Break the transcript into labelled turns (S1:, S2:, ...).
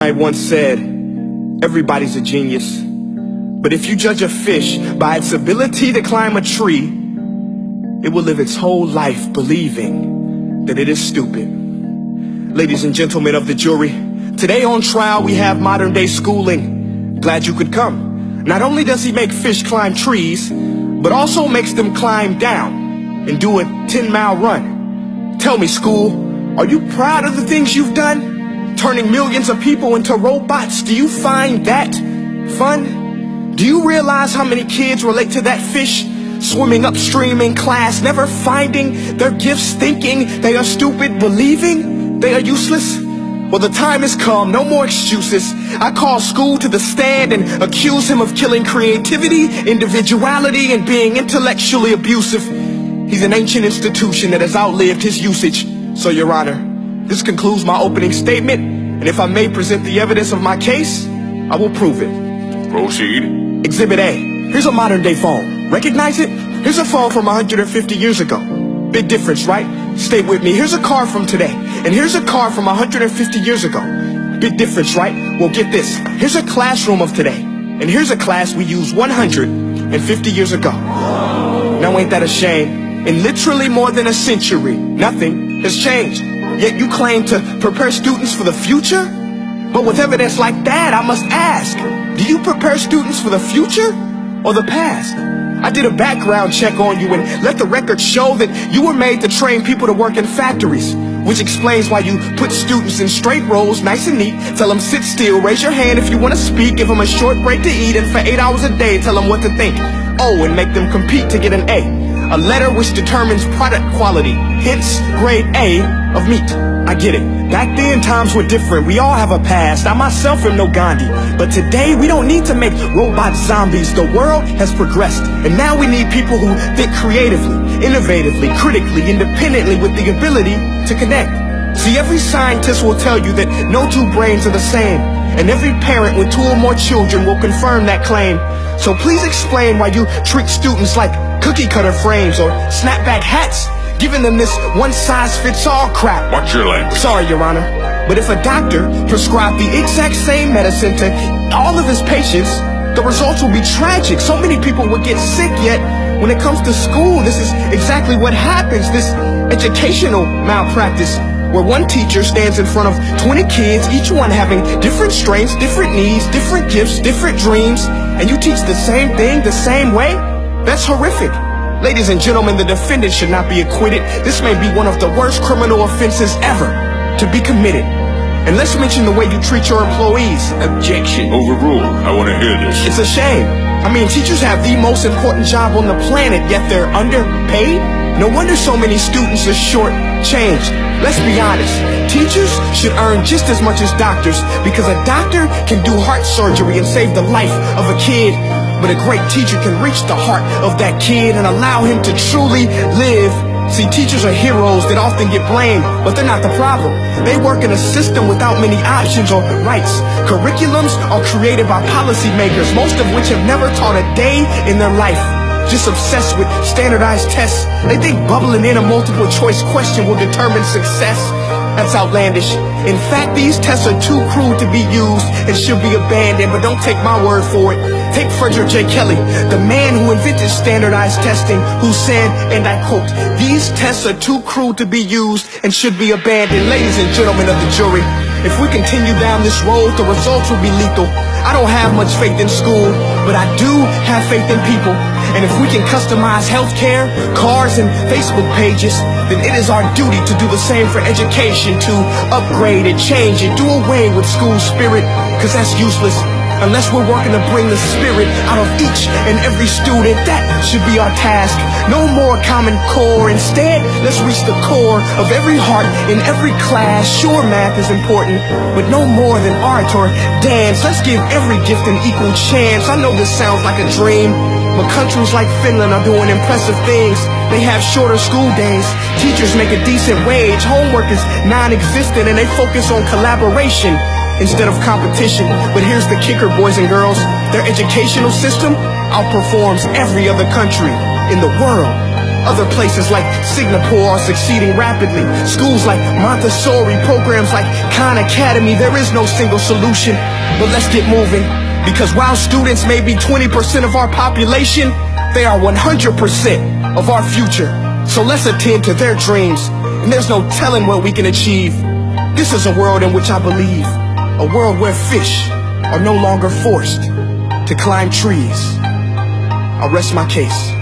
S1: I once said, everybody's a genius. But if you judge a fish by its ability to climb a tree, it will live its whole life believing that it is stupid. Ladies and gentlemen of the jury, today on trial we have modern day schooling. Glad you could come. Not only does he make fish climb trees, but also makes them climb down and do a 10-mile run. Tell me, school, are you proud of the things you've done? Turning millions of people into robots, do you find that fun? Do you realize how many kids relate to that fish? Swimming upstream in class, never finding their gifts, thinking they are stupid, believing they are useless? Well, the time has come, no more excuses. I call school to the stand and accuse him of killing creativity, individuality, and being intellectually abusive. He's an ancient institution that has outlived his usage. So, Your Honor, this concludes my opening statement, and if I may present the evidence of my case, I will prove it.
S2: Proceed.
S1: Exhibit A. Here's a modern day phone. Recognize it? Here's a phone from 150 years ago. Big difference, right? Stay with me. Here's a car from today. And here's a car from 150 years ago. Big difference, right? Well, get this. Here's a classroom of today. And here's a class we used 150 years ago. Now ain't that a shame? In literally more than a century, nothing has changed. Yet you claim to prepare students for the future? But with evidence like that, I must ask, do you prepare students for the future or the past? I did a background check on you and let the record show that you were made to train people to work in factories, which explains why you put students in straight rows, nice and neat, tell them sit still, raise your hand if you want to speak, give them a short break to eat, and for 8 hours a day tell them what to think. Oh, and make them compete to get an A letter which determines product quality, hence grade A of meat. I get it. Back then, times were different. We all have a past. I myself am no Gandhi. But today, we don't need to make robot zombies. The world has progressed. And now we need people who think creatively, innovatively, critically, independently, with the ability to connect. See, every scientist will tell you that no two brains are the same. And every parent with 2 or more children will confirm that claim. So please explain why you treat students like cookie cutter frames or snapback hats, giving them this one-size-fits-all crap.
S2: Watch your language.
S1: Sorry, Your Honor, but if a doctor prescribed the exact same medicine to all of his patients, the results will be tragic. So many people would get sick, yet when it comes to school, this is exactly what happens. This educational malpractice, where one teacher stands in front of 20 kids, each one having different strengths, different needs, different gifts, different dreams, and you teach the same thing the same way? That's horrific. Ladies and gentlemen, the defendant should not be acquitted. This may be one of the worst criminal offenses ever to be committed. And let's mention the way you treat your employees.
S2: Objection. Overruled. I want to hear this.
S1: It's a shame. I mean, teachers have the most important job on the planet, yet they're underpaid? No wonder so many students are short-changed. Let's be honest. Teachers should earn just as much as doctors, because a doctor can do heart surgery and save the life of a kid. But a great teacher can reach the heart of that kid and allow him to truly live. See, teachers are heroes that often get blamed, but they're not the problem. They work in a system without many options or rights. Curriculums are created by policymakers, most of which have never taught a day in their life. Just obsessed with standardized tests. They think bubbling in a multiple choice question will determine success. That's outlandish. In fact, these tests are too crude to be used and should be abandoned, but don't take my word for it. Take Frederick J. Kelly, the man who invented standardized testing, who said, and I quote, "These tests are too crude to be used and should be abandoned." Ladies and gentlemen of the jury, if we continue down this road, the results will be lethal. I don't have much faith in school, but I do have faith in people. And if we can customize healthcare, cars, and Facebook pages, then it is our duty to do the same for education, to upgrade and change and do away with school spirit, because that's useless. Unless we're working to bring the spirit out of each and every student, that should be our task. No more Common Core. Instead, let's reach the core of every heart in every class. Sure, math is important, but no more than art or dance. Let's give every gift an equal chance. I know this sounds like a dream, but countries like Finland are doing impressive things. They have shorter school days. Teachers make a decent wage. Homework is non-existent, and they focus on collaboration instead of competition. But here's the kicker, boys and girls. Their educational system outperforms every other country in the world. Other places like Singapore are succeeding rapidly. Schools like Montessori, programs like Khan Academy. There is no single solution, but let's get moving. Because while students may be 20% of our population, they are 100% of our future. So let's attend to their dreams, and there's no telling what we can achieve. This is a world in which I believe, a world where fish are no longer forced to climb trees. I'll rest my case.